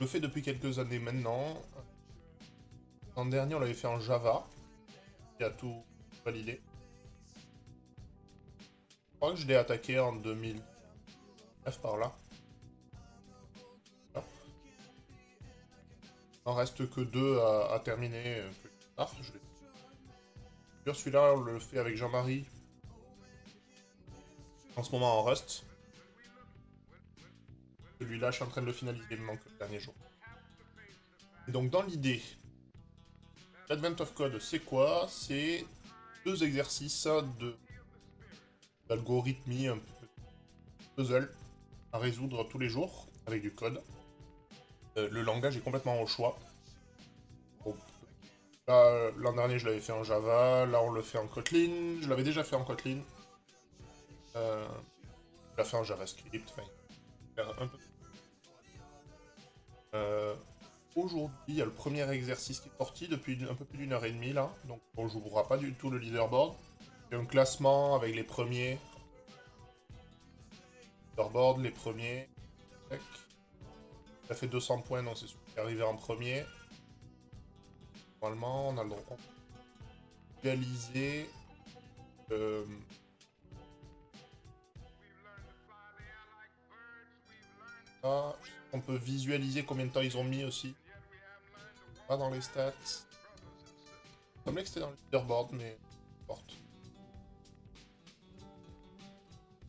Je le fais depuis quelques années maintenant. L'an dernier, on l'avait fait en Java, qui a tout validé. Je crois que je l'ai attaqué en 2009 par là. Voilà. Il n'en reste que deux à terminer plus tard. Celui-là, on le fait avec Jean-Marie en ce moment en Rust. Celui-là, je suis en train de le finaliser, il me manque le dernier jour. Et donc, dans l'idée, l'Advent of Code, c'est quoi? C'est deux exercices d'algorithmie, un peu puzzle, à résoudre tous les jours avec du code. Le langage est complètement au choix. Bon, là, l'an dernier, je l'avais fait en Java. Là, on le fait en Kotlin. Je l'avais déjà fait en Kotlin. Je l'ai fait en JavaScript. Enfin, un peu. Aujourd'hui, il y a le premier exercice qui est sorti depuis un peu plus d'une heure et demie, là. Donc, on ne jouera pas du tout le leaderboard. Il y a un classement avec les premiers. Leaderboard, les premiers. Tac. Ça fait 200 points, donc c'est celui qui est arrivé en premier. Normalement, on a le droit de réaliser. On peut visualiser combien de temps ils ont mis aussi. Pas dans les stats. Il semblait que c'était dans le leaderboard, mais porte.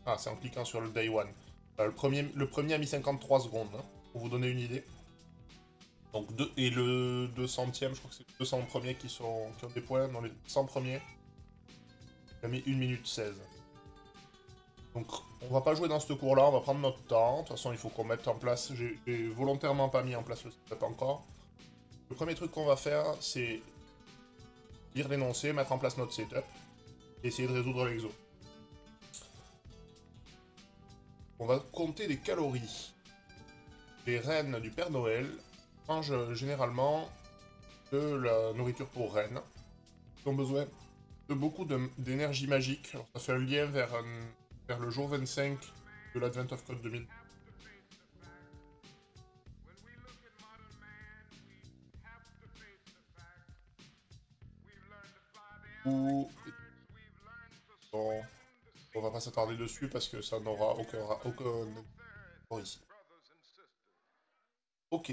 Ah, c'est en cliquant sur le day one. Le premier a mis 53 secondes, hein, pour vous donner une idée. Donc, et le 200e, je crois que c'est les 200 premiers qui ont des points. Dans les 100 premiers, il a mis 1 minute 16. Donc, on va pas jouer dans ce cours-là, on va prendre notre temps. De toute façon, il faut qu'on mette en place. J'ai volontairement pas mis en place le setup encore. Le premier truc qu'on va faire, c'est lire l'énoncé, mettre en place notre setup, et essayer de résoudre l'exo. On va compter les calories. Les reines du Père Noël mangent généralement de la nourriture pour reines. Ils ont besoin de beaucoup d'énergie magique. Alors, ça fait un lien vers le jour 25 de l'Advent of Code 2000. Bon, on va pas s'attarder dessus parce que ça n'aura aucun ici. Ok.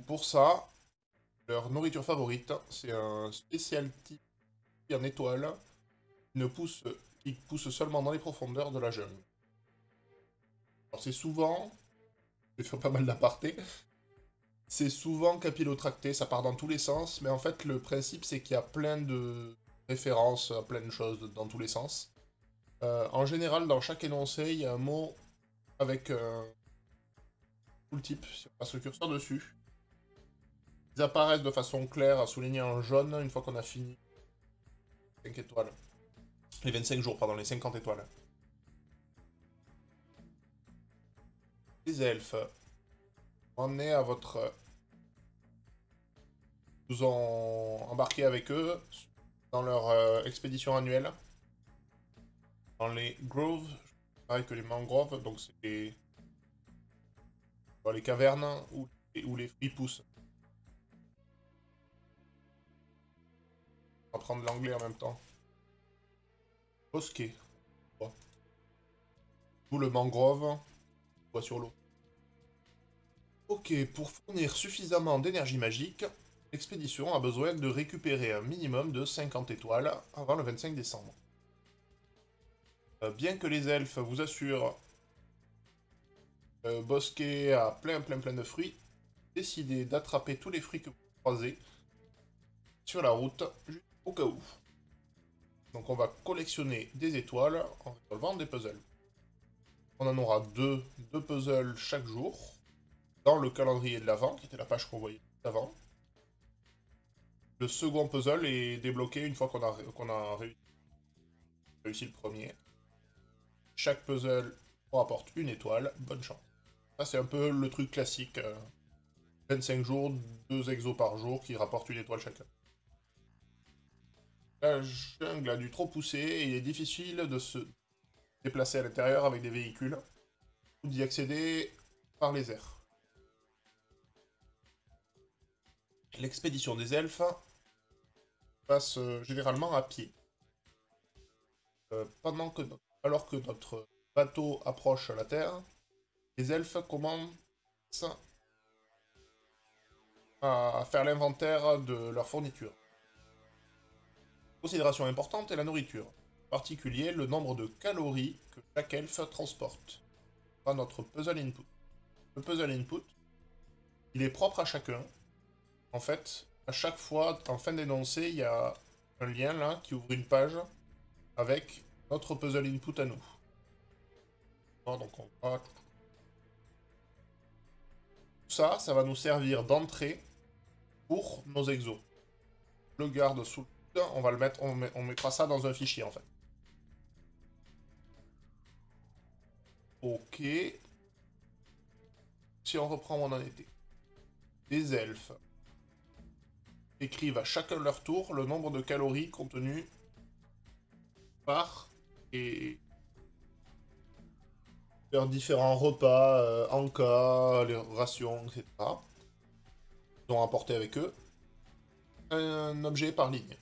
Pour ça, leur nourriture favorite, c'est un spécial type en étoile qui pousse seulement dans les profondeurs de la jungle. Alors c'est souvent, je vais faire pas mal d'apartés, c'est souvent capillotracté, ça part dans tous les sens, mais en fait le principe c'est qu'il y a plein de références à plein de choses dans tous les sens. En général, dans chaque énoncé, il y a un mot avec tout le type. Si on passe le curseur dessus, ils apparaissent de façon claire, soulignés en jaune, une fois qu'on a fini 5 étoiles. Les 25 jours, pardon, les 50 étoiles. Les elfes, on est à votre... Nous ont embarqué avec eux dans leur expédition annuelle. Dans les groves, pareil que les mangroves, donc c'est dans les cavernes où les fruits poussent. On va prendre l'anglais en même temps. Bosquet. Ou le mangrove, bois sur l'eau. Ok, pour fournir suffisamment d'énergie magique, l'expédition a besoin de récupérer un minimum de 50 étoiles avant le 25 décembre. Bien que les elfes vous assurent Bosquet a plein de fruits, décidez d'attraper tous les fruits que vous croisez sur la route, juste au cas où. Donc on va collectionner des étoiles en résolvant des puzzles. On en aura deux puzzles chaque jour, dans le calendrier de l'Avent, qui était la page qu'on voyait avant. Le second puzzle est débloqué une fois qu'on a réussi le premier. Chaque puzzle rapporte une étoile, bonne chance. Ça c'est un peu le truc classique. 25 jours, 2 exos par jour qui rapportent une étoile chacun. La jungle a dû trop pousser et il est difficile de se déplacer à l'intérieur avec des véhicules ou d'y accéder par les airs. L'expédition des elfes passe généralement à pied. Alors que notre bateau approche la Terre, les elfes commencent à faire l'inventaire de leur fourniture. Considération importante est la nourriture, en particulier le nombre de calories que chaque elfe transporte. Dans notre puzzle input. Le puzzle input, il est propre à chacun. En fait, à chaque fois, en fin d'énoncé, il y a un lien là qui ouvre une page avec notre puzzle input à nous. Donc on va... Tout ça, ça va nous servir d'entrée pour nos exos. Le garde sous le coude, on va le mettre, on mettra ça dans un fichier en fait. Ok. Si on reprend où on en était. Les elfes écrivent à chacun leur tour le nombre de calories contenues par et leurs différents repas, en cas, les rations, etc. Ils ont apporté avec eux un objet par ligne.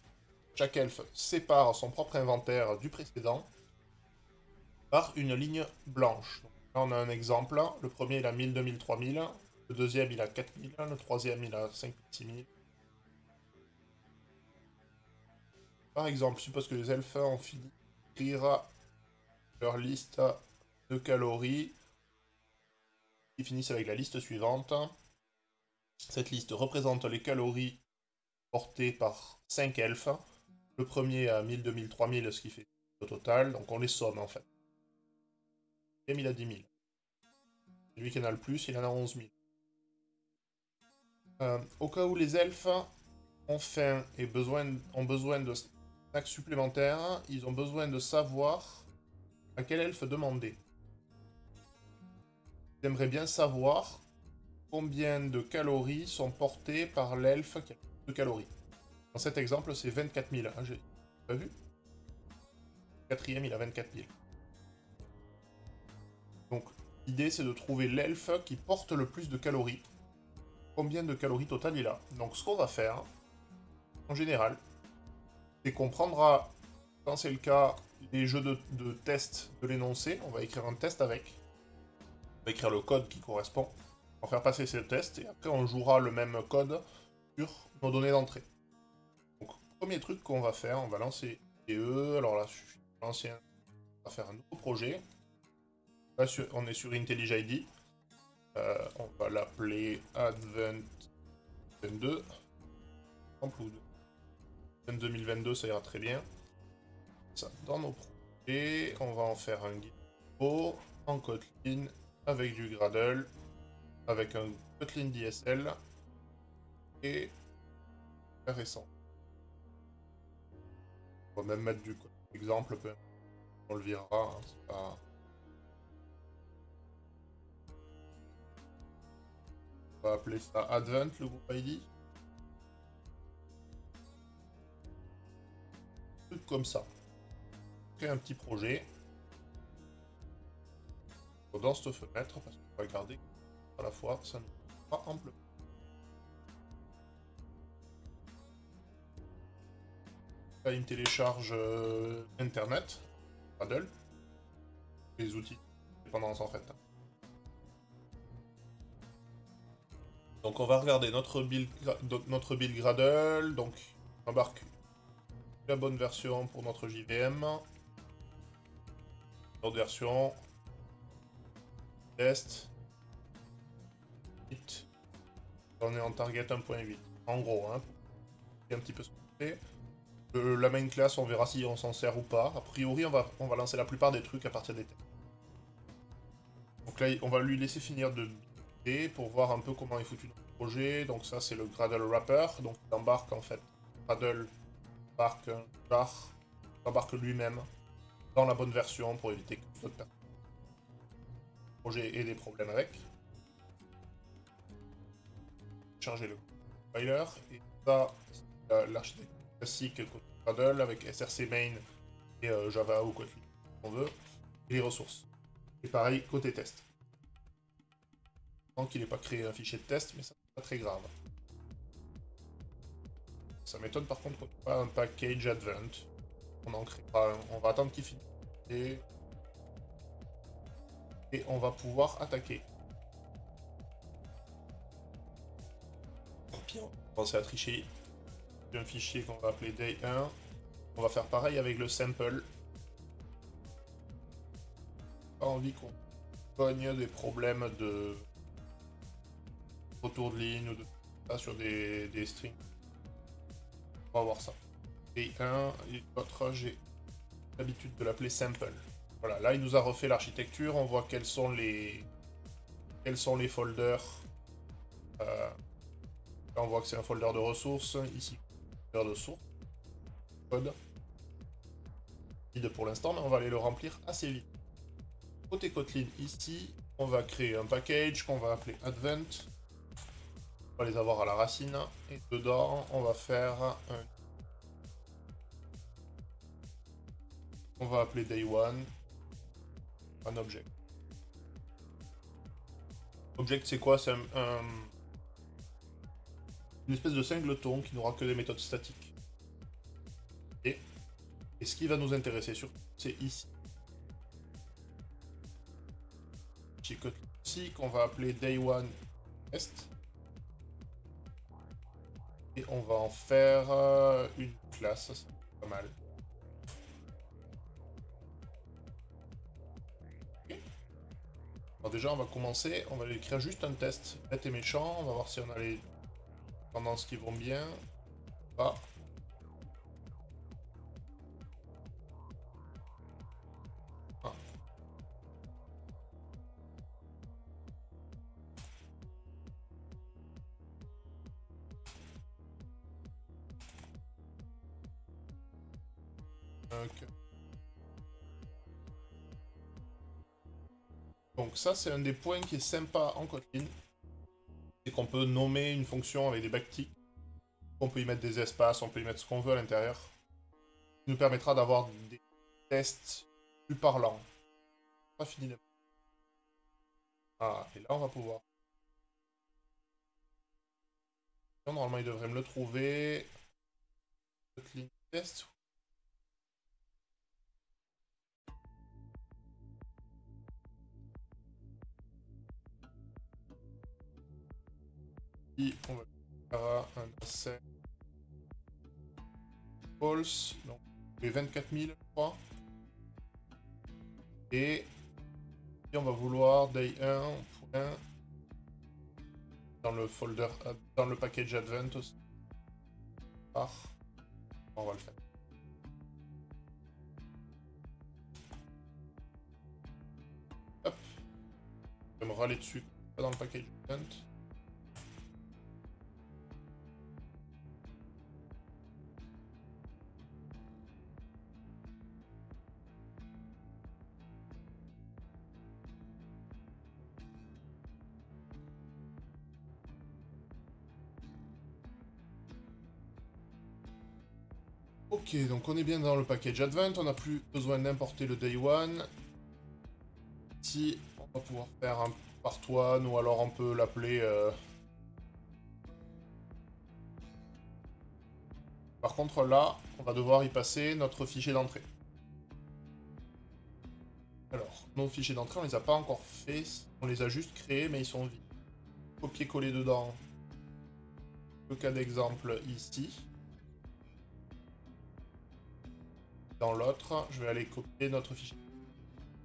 Chaque elfe sépare son propre inventaire du précédent par une ligne blanche. Donc, là, on a un exemple. Le premier, il a 1000, 2000, 3000. Le deuxième, il a 4000. Le troisième, il a 5000, 6000. Par exemple, je suppose que les elfes ont fini d'écrire leur liste de calories. Ils finissent avec la liste suivante. Cette liste représente les calories portées par 5 elfes. Le premier a 1000, 2000, 3000, ce qui fait au total. Donc on les somme en fait. Et il a 10 000. Celui qui en a le plus, il en a 11 000. Au cas où les elfes ont faim et ont besoin de snacks supplémentaires, ils ont besoin de savoir à quel elfe demander. Ils aimeraient bien savoir combien de calories sont portées par l'elfe qui a le plus de calories. Dans cet exemple, c'est 24 000. Ah, j'ai pas vu. Le quatrième, il a 24 000. Donc, l'idée, c'est de trouver l'elfe qui porte le plus de calories. Combien de calories total il a. Donc, ce qu'on va faire, en général, c'est qu'on prendra, quand c'est le cas, les jeux de test de l'énoncé. On va écrire un test avec. On va écrire le code qui correspond. On va faire passer ce test et après on jouera le même code sur nos données d'entrée. Donc, premier truc qu'on va faire, on va lancer IDE. Alors là, l'ancien, on va faire un nouveau projet. Là, on est sur IntelliJ on va l'appeler Advent 22. Exemple 2022, ça ira très bien. Ça, dans nos projets, on va en faire un guide en Kotlin avec du Gradle, avec un Kotlin DSL et très récent. On va même mettre du exemple, on le verra. Hein, pas... On va appeler ça Advent, le groupe ID. Truc comme ça. Créer un petit projet. Dans cette fenêtre, parce qu'on va garder à la fois, ça nous fera amplement. Là, il me télécharge Internet, Gradle, les outils de dépendance en fait. Donc on va regarder notre build Gradle, donc on embarque la bonne version pour notre JVM. Notre version, test, on est en target 1.8. En gros, hein, un petit peu ce qu'on fait. La main class, on verra si on s'en sert ou pas. A priori, on va lancer la plupart des trucs à partir des tests. Donc là, on va lui laisser finir de builder pour voir un peu comment est foutu notre projet. Donc ça, c'est le Gradle Wrapper. Donc il embarque en fait. Gradle embarque un jar, embarque lui-même dans la bonne version pour éviter que d'autres personnes projet ait des problèmes avec. Charger le compiler. Et ça, c'est l'architecture classique côté Gradle avec SRC main et Java ou Kotlin, si on veut. Et les ressources. Et pareil, côté test. Tant qu'il n'ait pas créé un fichier de test, mais ça, c'est pas très grave. Ça m'étonne par contre qu'on n'ait pas un package advent. On en créera un. On va attendre qu'il finisse. Et on va pouvoir attaquer. Tant pis, on va commencer à tricher. J'ai un fichier qu'on va appeler day 1. On va faire pareil avec le sample. Pas envie qu'on cogne des problèmes de retour de ligne ou de ça sur des strings. On va voir ça. Day 1 et l'autre, j'ai l'habitude de l'appeler sample. Voilà, là il nous a refait l'architecture, on voit quels sont les folders. Là, on voit que c'est un folder de ressources, ici, folder de source, code. Vide pour l'instant, mais on va aller le remplir assez vite. Côté Kotlin, ici, on va créer un package qu'on va appeler Advent. On va les avoir à la racine, et dedans, on va faire un... On va appeler day1, un object. Object, c'est quoi? C'est une espèce de singleton qui n'aura que des méthodes statiques. Et ce qui va nous intéresser surtout, c'est ici. Chez Kotlin ici, qu'on va appeler day1 test. Et on va en faire une classe, c'est pas mal. Okay. Alors déjà, on va commencer, on va écrire juste un test bête et méchant, on va voir si on a les tendances qui vont bien. Pas. Ah. Okay. Donc ça, c'est un des points qui est sympa en Kotlin. C'est qu'on peut nommer une fonction avec des backticks. On peut y mettre des espaces, on peut y mettre ce qu'on veut à l'intérieur. Ça nous permettra d'avoir des tests plus parlants. Pas fini. Ah, et là, on va pouvoir. Normalement, il devrait me le trouver. Kotlin test. Et on va faire un asset false, donc les 24 000, je crois. Et on va vouloir day1 dans le folder, dans le package advent aussi. Ah, on va le faire. Hop. Je vais me râler dessus, pas dans le package advent. Ok, donc on est bien dans le package advent, on n'a plus besoin d'importer le day one. Ici, on va pouvoir faire un part one, ou alors on peut l'appeler... Par contre là, on va devoir y passer notre fichier d'entrée. Alors, nos fichiers d'entrée, on les a pas encore faits, on les a juste créés, mais ils sont vides. Copier-coller dedans le cas d'exemple ici. Dans l'autre, je vais aller copier notre fichier.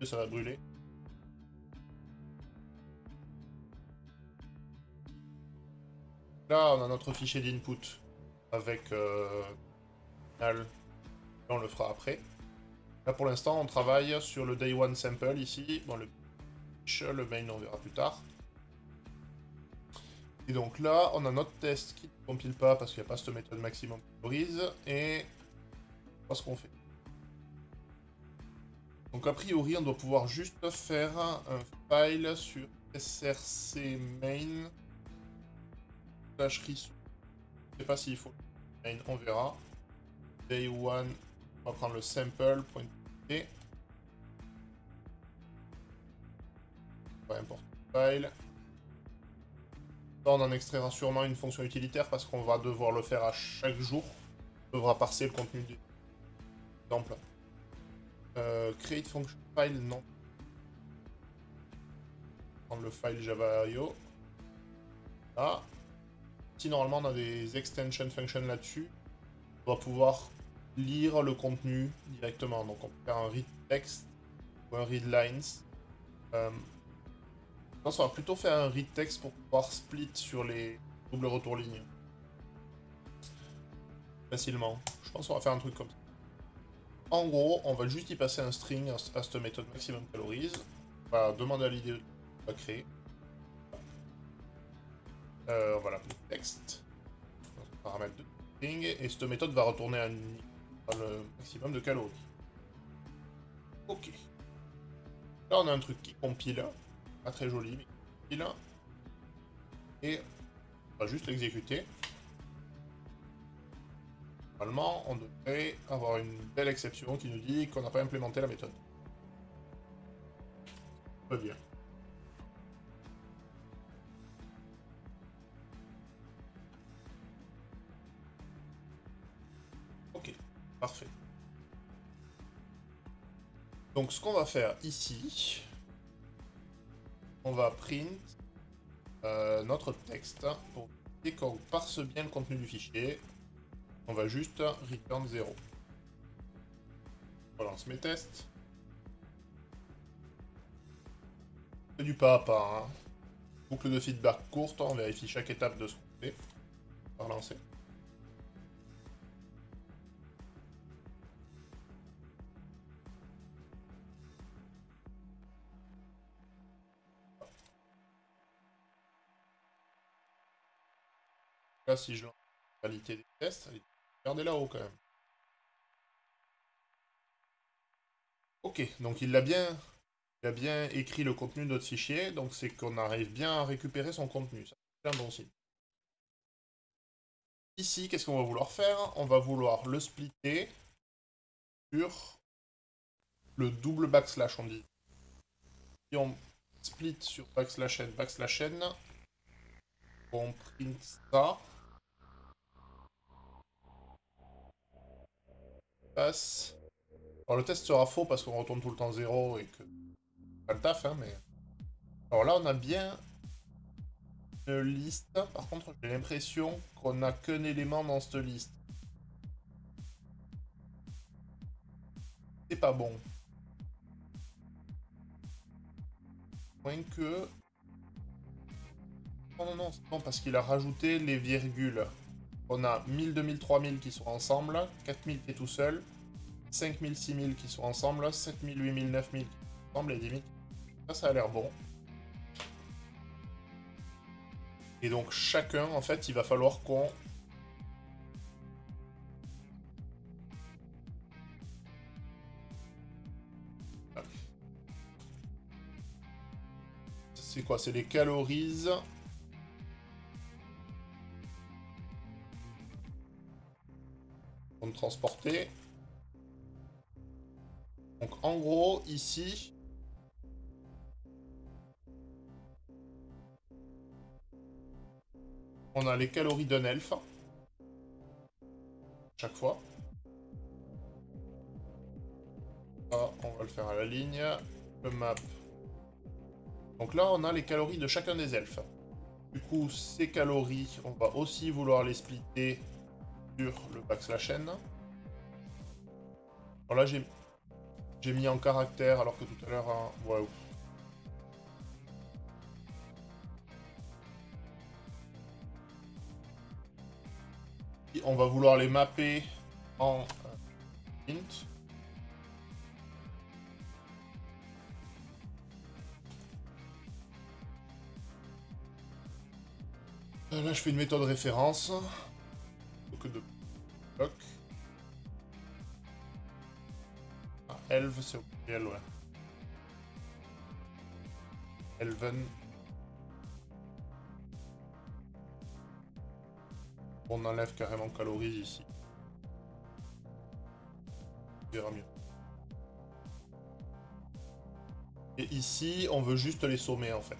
Ça va brûler. Là, on a notre fichier d'input avec on le fera après. Là, pour l'instant, on travaille sur le day one sample ici. Bon, le main, on verra plus tard. Et donc là, on a notre test qui ne compile pas parce qu'il n'y a pas cette méthode maximum brise. Et voilà ce qu'on fait. Donc a priori, on doit pouvoir juste faire un file sur src main / resource. Je sais pas s'il faut main, on verra. Day one, on va prendre le sample.txt. On va importer le file. Là, on en extraira sûrement une fonction utilitaire parce qu'on va devoir le faire à chaque jour. On devra parser le contenu du exemple. Create function file, non. Prendre le file Java.io. Là. Si normalement on a des extension functions là-dessus, on va pouvoir lire le contenu directement. Donc on peut faire un read text ou un read lines. Je pense qu'on va plutôt faire un read text pour pouvoir split sur les doubles retours lignes. Facilement. Je pense qu'on va faire un truc comme ça. En gros, on va juste y passer un string à cette méthode maximum calories. On va demander à l'idée qu'on va créer. On va l'appeler text. Paramètre de string. Et cette méthode va retourner le maximum de calories. Ok. Là, on a un truc qui compile. Pas très joli, mais qui compile. Et on va juste l'exécuter. Normalement, on devrait avoir une belle exception qui nous dit qu'on n'a pas implémenté la méthode. Très bien. Ok, parfait. Donc ce qu'on va faire ici, on va print notre texte pour dire qu'on parse bien le contenu du fichier. On va juste return 0. On lance mes tests. C'est du pas à pas. Hein. Boucle de feedback courte, on vérifie chaque étape de ce qu'on fait. On va relancer. Là, si je lance la qualité des tests, regardez là-haut quand même. Ok, donc il a bien écrit le contenu de notre fichier, donc c'est qu'on arrive bien à récupérer son contenu. Ça, c'est un bon signe. Ici, qu'est-ce qu'on va vouloir faire? On va vouloir le splitter sur le double \, on dit. Si on split sur \n, on print ça. Passe. Alors le test sera faux parce qu'on retourne tout le temps 0 et que pas le taf, hein, mais... Alors là, on a bien une liste. Par contre, j'ai l'impression qu'on n'a qu'un élément dans cette liste. C'est pas bon. Moins que... Non, non, non, c'est bon parce qu'il a rajouté les virgules. On a 1000, 2000, 3000 qui sont ensemble, 4000 qui est tout seul, 5000, 6000 qui sont ensemble, 7000, 8000, 9000 qui sont ensemble et 10 000. Ça a l'air bon. Et donc chacun, en fait, il va falloir qu'on... C'est quoi? C'est les calories. On transporter. Donc en gros, ici... On a les calories d'un elfe. Chaque fois. Ça, on va le faire à la ligne. Le map. Donc là, on a les calories de chacun des elfes. Du coup, ces calories, on va aussi vouloir les splitter sur le \n. Alors là, j'ai mis en caractère alors que tout à l'heure... Hein, ouais. On va vouloir les mapper en int. Là, je fais une méthode référence. Donc de bloc. Ah, elf, c'est au pluriel, ouais. Elven. On enlève carrément calories ici. On verra mieux. Et ici, on veut juste les sommer en fait.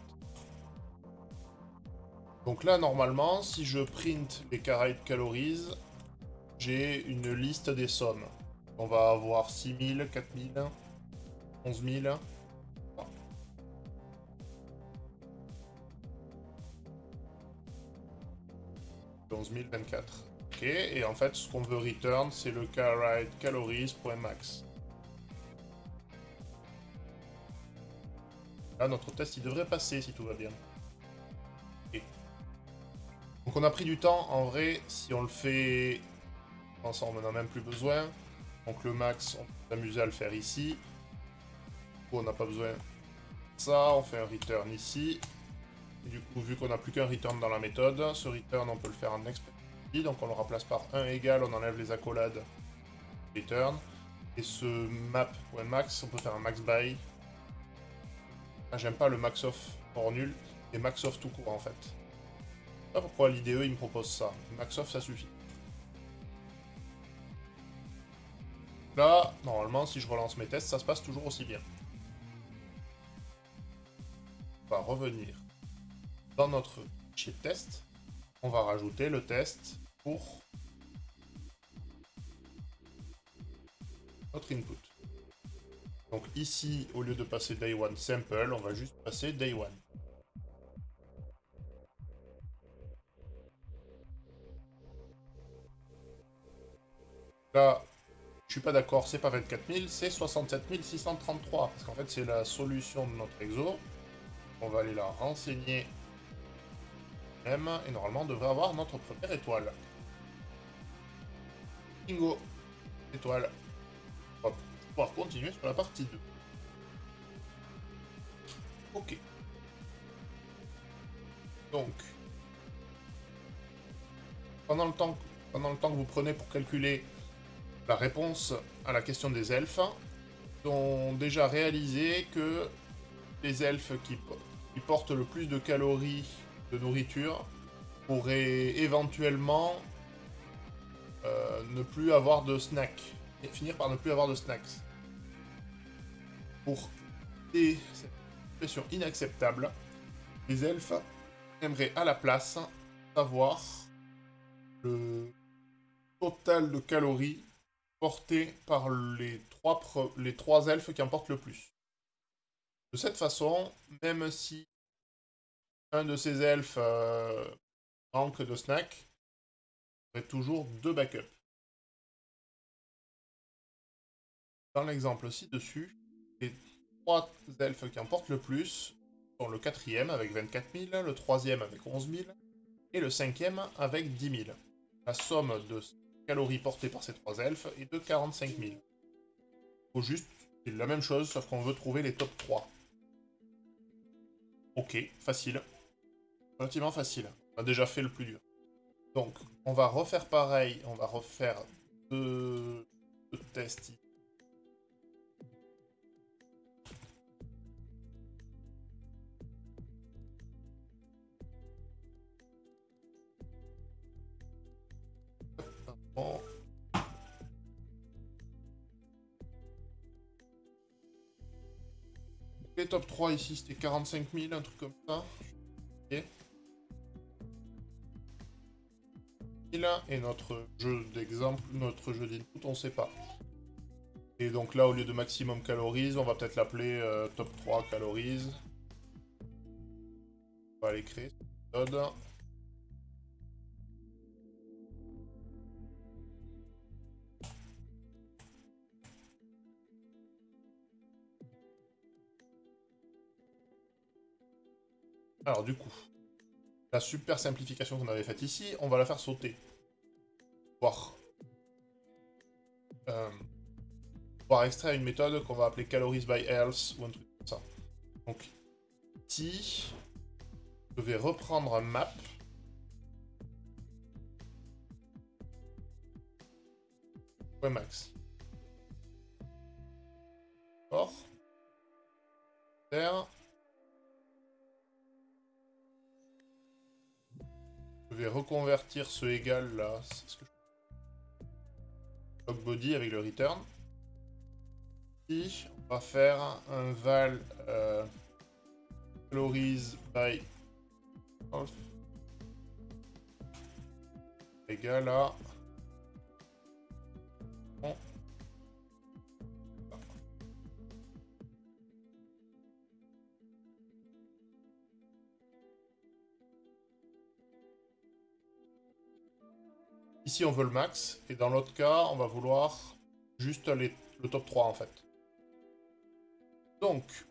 Donc là, normalement, si je print les carrite calories, j'ai une liste des sommes. On va avoir 6000, 4000, 11000. 11024. Ok, et en fait, ce qu'on veut return, c'est le carrite calories.max. Là, notre test, il devrait passer si tout va bien. Okay. Donc on a pris du temps, en vrai, si on le fait ensemble, on n'en a même plus besoin. Donc le max, on peut s'amuser à le faire ici. Du coup, on n'a pas besoin de ça, on fait un return ici. Et du coup, vu qu'on n'a plus qu'un return dans la méthode, ce return, on peut le faire en expression. Donc on le remplace par 1 égal, on enlève les accolades, return. Et ce map.max, on peut faire un max by. Ah, j'aime pas le max of hors nul, et max of tout court en fait. Je sais pas pourquoi l'IDE il me propose ça. Max of ça suffit. Là, normalement, si je relance mes tests, ça se passe toujours aussi bien. On va revenir dans notre fichier de test. On va rajouter le test pour notre input. Donc ici, au lieu de passer day one sample, on va juste passer day one. Là, je suis pas d'accord, c'est pas 24 000, c'est 67 633. Parce qu'en fait, c'est la solution de notre exo. On va aller la renseigner même. Et normalement, on devrait avoir notre première étoile. Bingo! Étoile. On va pouvoir continuer sur la partie 2. Ok. Donc, pendant le temps que vous prenez pour calculer la réponse à la question des elfes, ils ont déjà réalisé que les elfes qui portent le plus de calories de nourriture pourraient éventuellement ne plus avoir de snacks. Et finir par ne plus avoir de snacks. Pour cette situation inacceptable, les elfes aimeraient à la place savoir le total de calories porté par les trois elfes qui en portent le plus. De cette façon, même si un de ces elfes manque de snack, il y aurait toujours deux backups. Dans l'exemple ci-dessus, les trois elfes qui en portent le plus sont le quatrième avec 24 000, le troisième avec 11 000 et le cinquième avec 10 000. La somme de calories portées par ces trois elfes est de 45 000. Il faut juste, c'est la même chose, sauf qu'on veut trouver les top 3. Ok, facile. Relativement facile. On a déjà fait le plus dur. Donc, on va refaire pareil. On va refaire deux tests. Bon. Les top 3 ici, c'était 45 000, un truc comme ça. Ok. Et notre jeu d'exemple, notre jeu d'input, on sait pas. Et donc là, au lieu de maximum calories, on va peut-être l'appeler top 3 calories. On va aller créer cette méthode. Alors du coup, la super simplification qu'on avait faite ici, on va la faire sauter. Voir. Pouvoir extraire une méthode qu'on va appeler calories by else ou un truc comme ça. Donc ici, je vais reprendre un map. Max. Or. Terre. Je vais reconvertir ce égal là. C'est ce que je... Log body avec le return. Ici, on va faire un val calories by égal à... Bon. Ici, on veut le max, et dans l'autre cas, on va vouloir juste le top 3, en fait. Donc,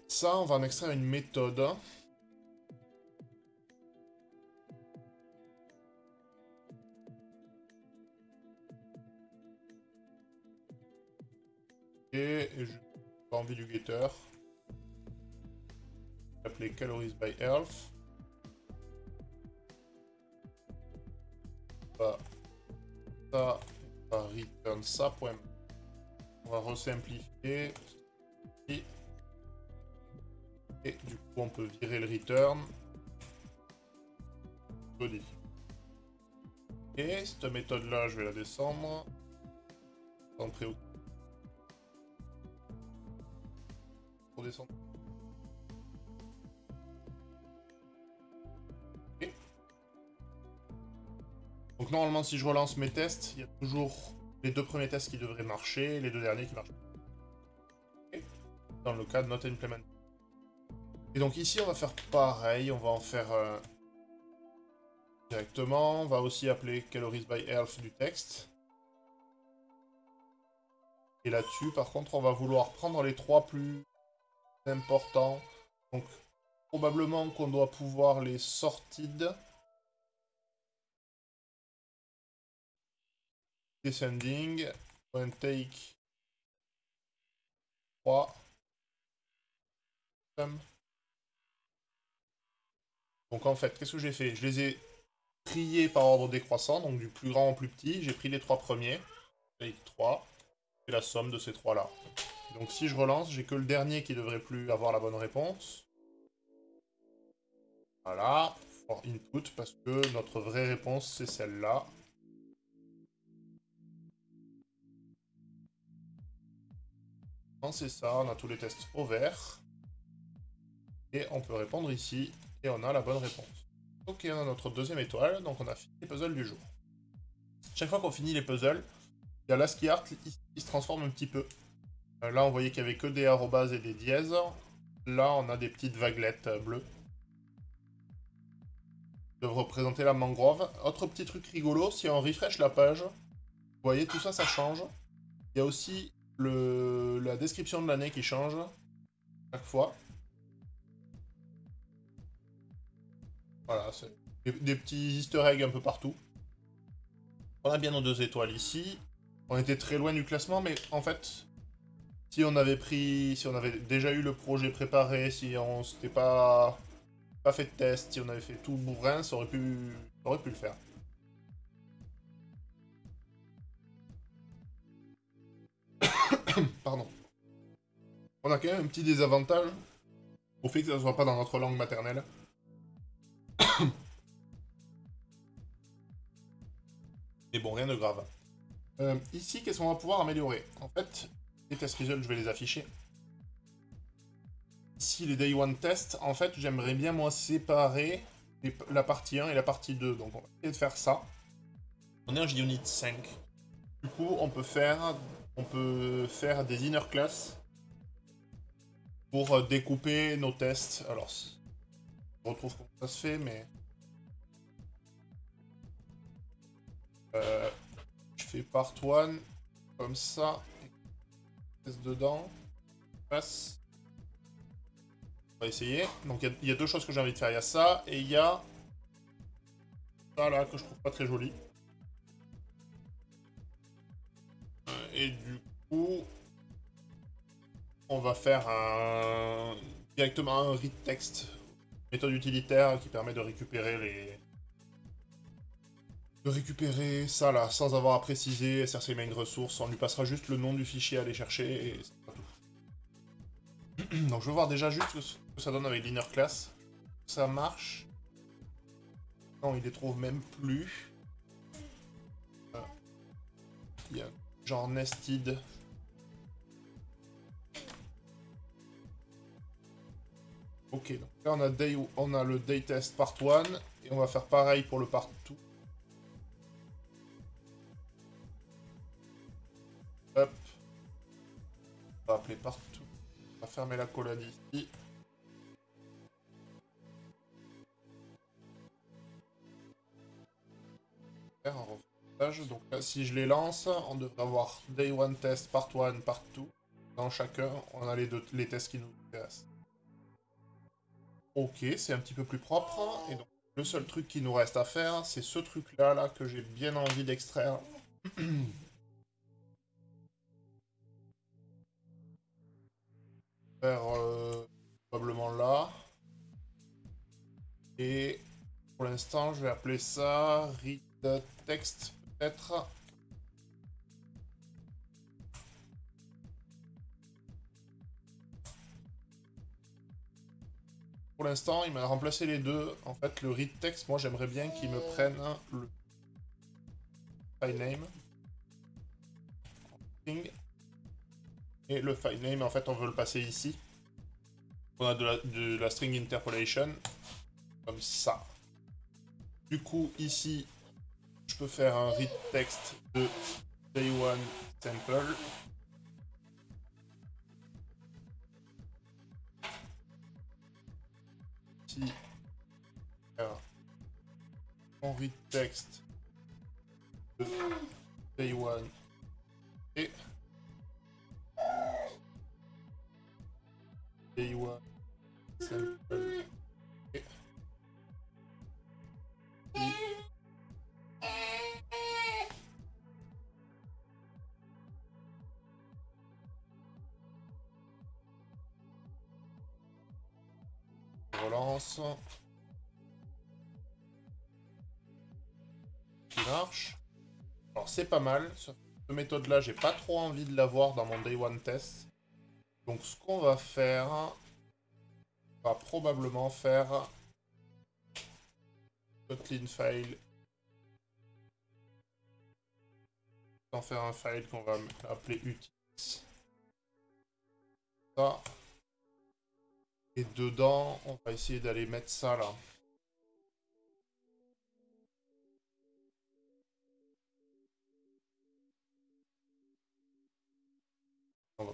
ça, on va en extraire une méthode. Et je n'ai pas envie du getter. Je vais l'appeler calories by health. Ça, on va return ça. On va resimplifier. Et du coup, on peut virer le return. Body. Et cette méthode-là, je vais la descendre. Entrer au... Pour descendre. Okay. Donc normalement, si je relance mes tests, il y a toujours les 2 premiers tests qui devraient marcher, les 2 derniers qui marchent. Okay. Dans le cas de not implement. Et donc ici, on va faire pareil, on va en faire directement. On va aussi appeler calories by health du texte. Et là-dessus, par contre, on va vouloir prendre les 3 plus importants. Donc, probablement qu'on doit pouvoir les sorted. Descending. One take 3. Donc en fait, qu'est-ce que j'ai fait? Je les ai triés par ordre décroissant, donc du plus grand au plus petit. J'ai pris les 3 premiers. Take 3. Et la somme de ces 3-là. Donc si je relance, j'ai que le dernier qui devrait plus avoir la bonne réponse. Voilà. For input, parce que notre vraie réponse, c'est celle-là. C'est ça, on a tous les tests au vert. Et on peut répondre ici, et on a la bonne réponse. Ok, on a notre deuxième étoile, donc on a fini les puzzles du jour. Chaque fois qu'on finit les puzzles, il y a l'ASCII art qui se transforme un petit peu. Là, on voyait qu'il n'y avait que des arrobases et des dièses. Là, on a des petites vaguelettes bleues. Qui doivent représenter la mangrove. Autre petit truc rigolo, si on refresh la page, vous voyez, tout ça, ça change. Il y a aussi la description de l'année qui change chaque fois. Voilà, c'est des petits easter eggs un peu partout. On a bien nos 2 étoiles ici. On était très loin du classement, mais en fait, si on avait déjà eu le projet préparé, si on s'était pas fait de test, si on avait fait tout bourrin, ça aurait pu le faire. Pardon. On a quand même un petit désavantage au fait que ça ne soit pas dans notre langue maternelle. Mais bon, rien de grave. Ici, qu'est-ce qu'on va pouvoir améliorer? En fait, les test results, je vais les afficher. Ici, les day one tests, en fait, j'aimerais bien, moi, séparer la partie 1 et la partie 2. Donc, on va essayer de faire ça. On est en JUnit 5. Du coup, on peut faire des inner class pour découper nos tests. Alors, on retrouve comment ça se fait, mais... je fais part 1, comme ça, test dedans, passe. On va essayer. Donc il y a 2 choses que j'ai envie de faire. Il y a ça, et il y a ça là, que je trouve pas très joli. Et du coup, on va faire directement un read text. Méthode utilitaire qui permet de récupérer ça là, sans avoir à préciser SRC main ressources. On lui passera juste le nom du fichier à aller chercher, et c'est pas tout. Donc je veux voir déjà juste ce que ça donne avec l'inner class. Ça marche. Non, il les trouve même plus. Il y a genre nested. Ok, donc là on a le day test part 1, et on va faire pareil pour le part 2. fermer la collade ici. Faire un refresh. Donc là, si je les lance, on devrait avoir Day 1 test, Part 1, Part 2. Dans chacun, on a les tests qui nous intéressent. Ok, c'est un petit peu plus propre. Et donc, le seul truc qui nous reste à faire, c'est ce truc-là là, que j'ai bien envie d'extraire. Faire probablement là. Et pour l'instant, je vais appeler ça read text peut-être. Pour l'instant, il m'a remplacé les deux. En fait, le read text, moi j'aimerais bien qu'il me prenne le file name. Et le file name, en fait, on veut le passer ici. On a de la string interpolation. Comme ça. Du coup, ici, je peux faire un read text de day1 sample. Ici, on read text de day1 et day1 sample et relance. Qui marche. Alors c'est pas mal. Cette méthode là, j'ai pas trop envie de l'avoir dans mon day one test. Donc ce qu'on va faire, on va probablement faire Kotlin file. On va faire un file qu'on va appeler utils. Ça. Et dedans, on va essayer d'aller mettre ça là.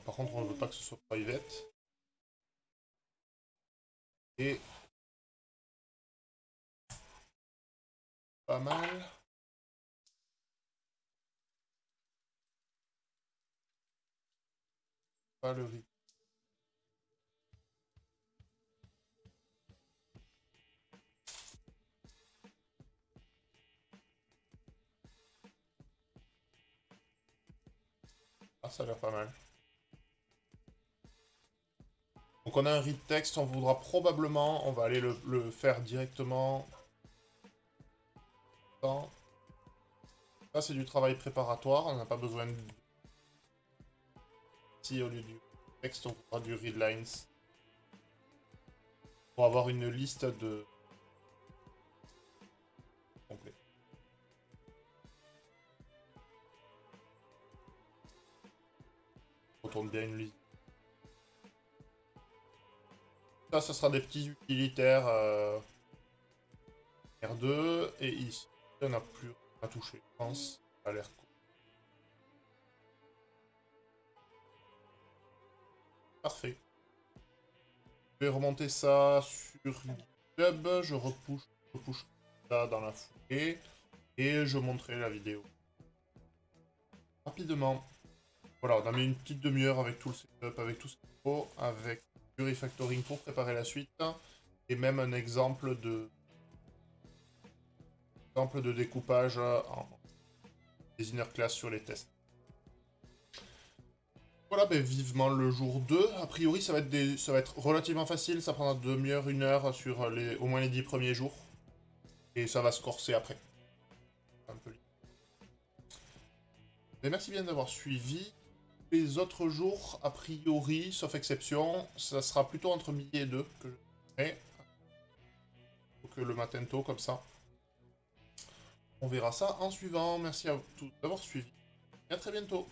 Par contre, on ne veut pas que ce soit private. Et pas mal. Pas le rythme. Ah, ça a l'air pas mal. Donc on a un read text, on voudra probablement, on va aller le faire directement. Dans... Ça c'est du travail préparatoire, on n'a pas besoin de... Si au lieu du texte, on fera du readlines. Pour avoir une liste de... complet. On retourne bien une liste. Ça sera des petits utilitaires R2. Et ici, on n'a plus à toucher, je pense. Ça a l'air cool. Parfait. Je vais remonter ça sur GitHub. Je repush ça dans la foulée. Et je montrerai la vidéo. Rapidement. Voilà, on a mis une petite demi-heure avec tout le setup, avec tout ce qu'il faut, avec du refactoring pour préparer la suite. Et même un exemple de découpage en des inner class sur les tests. Voilà, ben vivement le jour 2. A priori, ça va être relativement facile. Ça prendra demi-heure, une heure sur au moins les 10 premiers jours. Et ça va se corser après. Un peu. Mais merci bien d'avoir suivi. Les autres jours, a priori, sauf exception, ça sera plutôt entre midi et 2 que je ferai. Donc le matin tôt, comme ça. On verra ça en suivant. Merci à tous d'avoir suivi. Et à très bientôt.